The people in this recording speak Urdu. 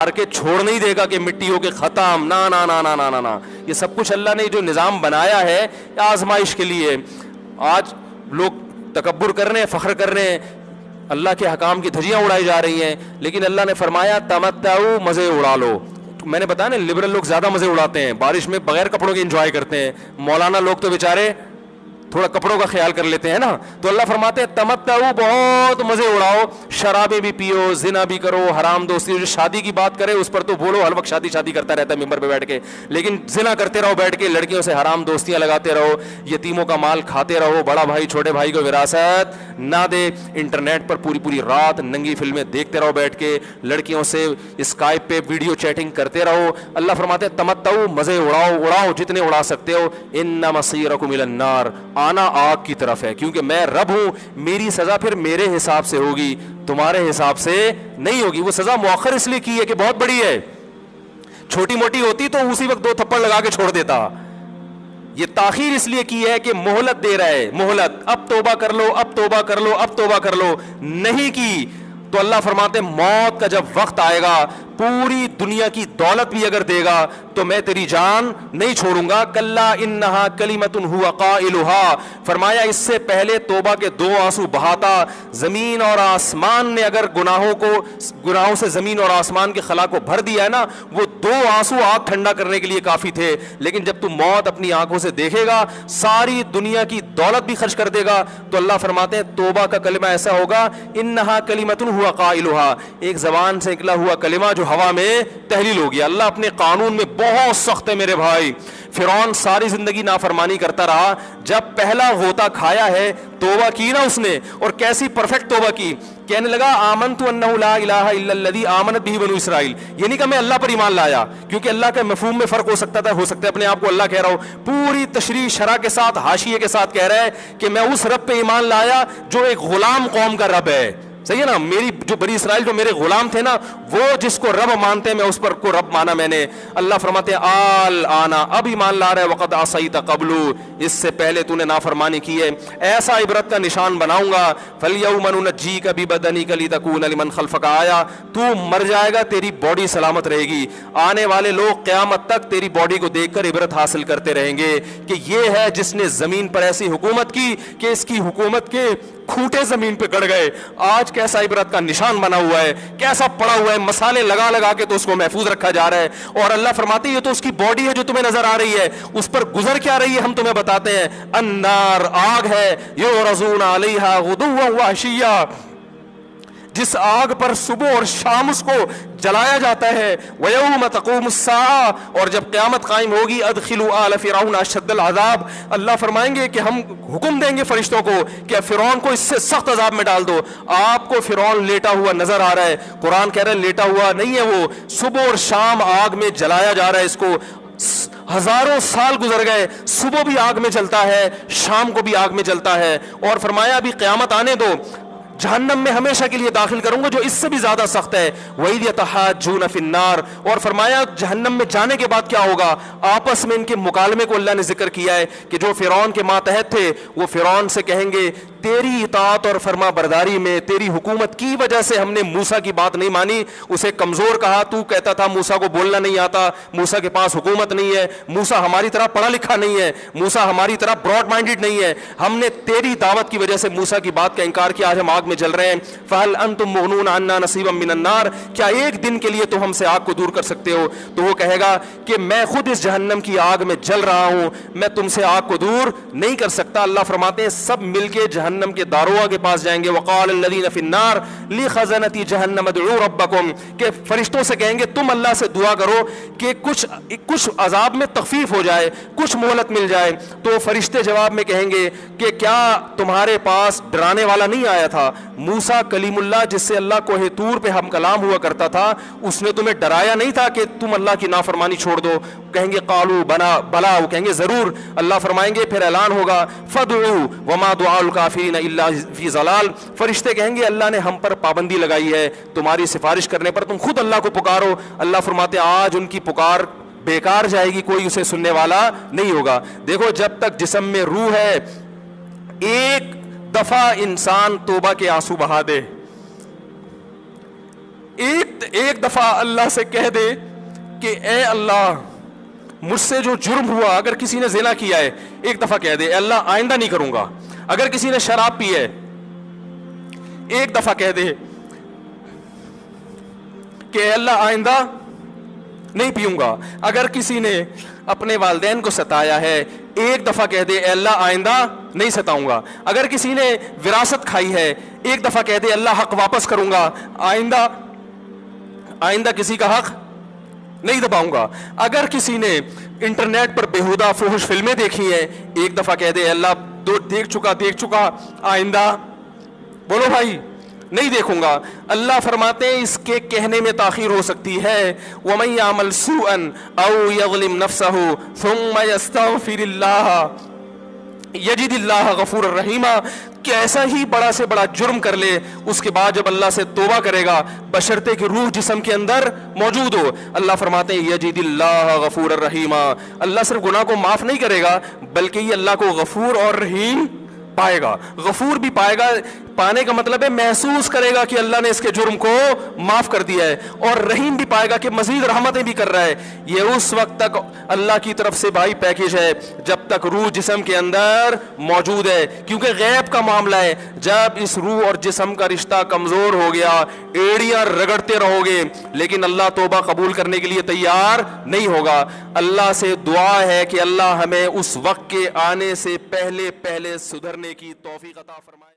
مار کے چھوڑ نہیں دے گا کہ مٹی ہو کے ختم، نا نا نا نا نا نا نا. یہ سب کچھ اللہ نے جو نظام بنایا ہے آزمائش کے لیے. آج لوگ تکبر کر رہے ہیں، فخر کر رہے ہیں، اللہ کے حکام کی دھجیاں اڑائی جا رہی ہیں، لیکن اللہ نے فرمایا تمتعوا، مزے اڑا لو. میں نے بتایا نا لبرل لوگ زیادہ مزے اڑاتے ہیں، بارش میں بغیر کپڑوں کے انجوائے کرتے ہیں. مولانا لوگ تو بیچارے تھوڑا کپڑوں کا خیال کر لیتے ہیں نا. تو اللہ فرماتے ہیں تمتعوا، بہت مزے اڑاؤ، شرابیں بھی پیو، زنا بھی کرو، حرام دوستی. جو شادی کی بات کرے اس پر تو بولو ہر وقت شادی شادی کرتا رہتا ہے ممبر پہ بیٹھ کے، لیکن زنا کرتے رہو بیٹھ کے، لڑکیوں سے حرام دوستیاں لگاتے رہو، یتیموں کا مال کھاتے رہو، بڑا بھائی چھوٹے بھائی کو وراثت نہ دے، انٹرنیٹ پر پوری پوری رات ننگی فلمیں دیکھتے رہو بیٹھ کے، لڑکیوں سے اسکائپ پہ ویڈیو چیٹنگ کرتے رہو. اللہ فرماتے ہیں تمتعوا، مزے اڑاؤ جتنے اڑا سکتے ہو. ان مصیرکم الی النار، آنا آگ کی طرف ہے، کیونکہ میں رب ہوں، میری سزا پھر میرے حساب سے ہوگی، تمہارے حساب سے نہیں ہوگی. وہ سزا مؤخر اس لیے کی ہے کہ بہت بڑی ہے، چھوٹی موٹی ہوتی تو اسی وقت 2 تھپڑ لگا کے چھوڑ دیتا. یہ تاخیر اس لیے کی ہے کہ مہلت دے رہا ہے، مہلت، اب توبہ کر لو، اب توبہ کر لو، اب توبہ کر لو. نہیں کی تو اللہ فرماتے موت کا جب وقت آئے گا، پوری دنیا کی دولت بھی اگر دے گا تو میں تیری جان نہیں چھوڑوں گا. کلا انہا کلمۃ ہوا قائلھا، فرمایا اس سے پہلے توبہ کے 2 آنسو بہاتا. زمین اور آسمان نے اگر گناہوں سے زمین اور آسمان کے خلا کو بھر دیا ہے نا، وہ 2 آنسو آگ ٹھنڈا کرنے کے لیے کافی تھے. لیکن جب تو موت اپنی آنکھوں سے دیکھے گا، ساری دنیا کی دولت بھی خرچ کر دے گا، تو اللہ فرماتے ہیں توبہ کا کلمہ ایسا ہوگا، انہا کلمۃ ہوا قائلھا، ایک زبان سے نکلا ہوا کلمہ جو ہوا میں تحلیل ہو گیا. اللہ اپنے قانون میں بہت سخت ہے میرے بھائی. فرعون ساری زندگی نافرمانی کرتا رہا، جب پہلا غوطہ کھایا ہے توبہ کی نا اس نے، اور کیسی پرفیکٹ توبہ کی. کہنے لگا آمنت انہ لا الہ الا الذی آمنت بہ بنو اسرائیل. یہ نہیں کہ میں اللہ پر ایمان لایا، کیونکہ اللہ کے مفہوم میں فرق ہو سکتا ہے اپنے آپ کو اللہ کہہ رہا ہوں. پوری تشریح شرح کے ساتھ، حاشیے کے ساتھ کہہ رہا ہے کہ میں اس رب پہ ایمان لایا جو ایک غلام قوم کا رب ہے. صحیح ہے نا، میری جو بنی اسرائیل جو میرے غلام تھے نا، وہ جس کو رب مانتے ہیں میں اس پر کو رب مانا میں نے. اللہ فرماتے ہیں آل آنا، اب ایمان لا رہا ہے، وقد عصیت قبل، اس سے پہلے تو نے نافرمانی کی ہے. ایسا عبرت کا نشان بناؤں گا. فالیوم ننجیک ببدنک لتکون لمن خلفک آیا، تو مر جائے گا تیری باڈی سلامت رہے گی. آنے والے لوگ قیامت تک تیری باڈی کو دیکھ کر عبرت حاصل کرتے رہیں گے کہ یہ ہے جس نے زمین پر ایسی حکومت کی کہ اس کی حکومت کے کھوٹے زمین پہ گڑ گئے. آج کیسا عبرت کا نشان بنا ہوا ہے، کیسا پڑا ہوا ہے، مسالے لگا لگا کے تو اس کو محفوظ رکھا جا رہا ہے. اور اللہ فرماتے ہیں یہ تو اس کی باڈی ہے جو تمہیں نظر آ رہی ہے، اس پر گزر کیا رہی ہے ہم تمہیں بتاتے ہیں. النار، آگ ہے، یعرضون علیہا غدوا وعشیا، جس آگ پر صبح اور شام اس کو جلایا جاتا ہے. وَيَوْمَ تَقُومُ السَّاعَةُ، اور جب قیامت قائم ہوگی، أَدْخِلُوا آلَ فِرْعَوْنَ أَشَدَّ الْعَذَابِ، اللہ فرمائیں گے کہ ہم حکم دیں گے فرشتوں کو کہ فرعون کو اس سے سخت عذاب میں ڈال دو. آپ کو فرعون لیٹا ہوا نظر آ رہا ہے، قرآن کہہ رہا ہے لیٹا ہوا نہیں ہے، وہ صبح اور شام آگ میں جلایا جا رہا ہے. اس کو ہزاروں سال گزر گئے، صبح بھی آگ میں جلتا ہے، شام کو بھی آگ میں جلتا ہے. اور فرمایا ابھی قیامت آنے دو، جہنم میں ہمیشہ کے لیے داخل کروں گا جو اس سے بھی زیادہ سخت ہے. وَإِذْ يَتَحَاجُّونَ فِي النَّارِ، اور فرمایا جہنم میں جانے کے بعد کیا ہوگا. آپس میں ان کے مکالمے کو اللہ نے ذکر کیا ہے کہ جو فرعون کے ماتحت تھے وہ فرعون سے کہیں گے تیری اطاعت اور فرما برداری میں، تیری حکومت کی وجہ سے ہم نے موسیٰ کی بات نہیں مانی. اسے کمزور کہا، تو کہتا تھا موسیٰ کو بولنا نہیں آتا، موسیٰ کے پاس حکومت نہیں ہے، موسیٰ ہماری طرح پڑھا لکھا نہیں ہے، موسیٰ ہماری طرح براڈ مائنڈڈ نہیں ہے. ہم نے تیری دعوت کی وجہ سے موسیٰ کی بات کا انکار کیا، آج ہم آگ میں جل رہے ہیں. فَهَلْ أَنْتُمْ مُغْنُونَ عَنَّا نَصِيبًا مِّنَ النَّارِ، کیا ایک دن کے لیے تو ہم سے آگ کو دور کر سکتے ہو. تو وہ کہے گا کہ میں خود اس جہنم کی آگ میں جل رہا ہوں، میں تم سے آگ کو دور نہیں کر سکتا. اللہ فرماتے ہیں سب مل کے جہنم کے داروغ کے پاس جائیں گے. وقال الذین فی النار لخزنۃ جہنم ادعوا ربکم، کہ فرشتوں سے کہیں گے تم اللہ سے دعا کرو کہ کچھ عذاب میں تخفیف ہو جائے، کچھ مہلت مل جائے. تو فرشتے جواب میں کہیں گے کہ کیا تمہارے پاس ڈرانے والا نہیں آیا تھا؟ موسیٰ کلیم اللہ جس سے اللہ کوہ طور پہ ہم کلام ہوا کرتا تھا، اس نے تمہیں ڈرایا نہیں تھا کہ تم اللہ کی نافرمانی چھوڑ دو؟ کہیں گے قالوا بلا، وہ کہیں گے ضرور. اللہ فرمائیں گے پھر اعلان ہوگا فادعوا وما دعاء الکافرین الا فی ضلال، فرشتے کہیں گے اللہ نے ہم پر پابندی لگائی ہے تمہاری سفارش کرنے پر، تم خود اللہ کو پکارو. اللہ فرماتے آج ان کی پکار بیکار جائے گی، کوئی اسے سننے والا نہیں ہوگا. دیکھو جب تک جسم میں روح ہے، ایک دفعہ انسان توبہ کے آنسو بہا دے، ایک دفعہ اللہ سے کہہ دے کہ اے اللہ مجھ سے جو جرم ہوا، اگر کسی نے زنا کیا ہے ایک دفعہ کہہ دے اے اللہ آئندہ نہیں کروں گا. اگر کسی نے شراب پی ہے ایک دفعہ کہہ دے کہ اے اللہ آئندہ نہیں پیوں گا. اگر کسی نے اپنے والدین کو ستایا ہے ایک دفعہ کہہ دے اے اللہ آئندہ نہیں ستاؤں گا. اگر کسی نے وراثت کھائی ہے ایک دفعہ کہہ دے اللہ حق واپس کروں گا، آئندہ کسی کا حق نہیں دباؤں گا. اگر کسی نے انٹرنیٹ پر بیہودہ فحش فلمیں دیکھی ہیں ایک دفعہ کہہ دے اللہ دیکھ چکا آئندہ بولو بھائی نہیں دیکھوں گا. اللہ فرماتے ہیں اس کے کہنے میں تاخیر ہو سکتی ہے. وَمَن يَعْمَلْ سُوءًا أَوْ يَظْلِمْ نَفْسَهُ ثُمَّ يَسْتَغْفِرِ اللَّهَ یجد اللہ غفور الرحیم. کہ ایسا ہی بڑا سے بڑا جرم کر لے اس کے بعد جب اللہ سے توبہ کرے گا بشرطے کہ روح جسم کے اندر موجود ہو، اللہ فرماتے ہیں یجد اللہ غفور الرحیم. اللہ صرف گناہ کو معاف نہیں کرے گا بلکہ یہ اللہ کو غفور اور رحیم پائے گا. غفور بھی پائے گا، پانے کا مطلب ہے محسوس کرے گا کہ اللہ نے اس کے جرم کو معاف کر دیا ہے، اور رحیم بھی پائے گا کہ مزید رحمتیں بھی کر رہا ہے. یہ اس وقت تک اللہ کی طرف سے بھائی پیکیج ہے جب تک روح جسم کے اندر موجود ہے، کیونکہ غیب کا معاملہ ہے. جب اس روح اور جسم کا رشتہ کمزور ہو گیا ایڑیاں رگڑتے رہو گے لیکن اللہ توبہ قبول کرنے کے لیے تیار نہیں ہوگا. اللہ سے دعا ہے کہ اللہ ہمیں اس وقت کے آنے سے پہلے سدھرنے کی توفیق عطا فرمائے.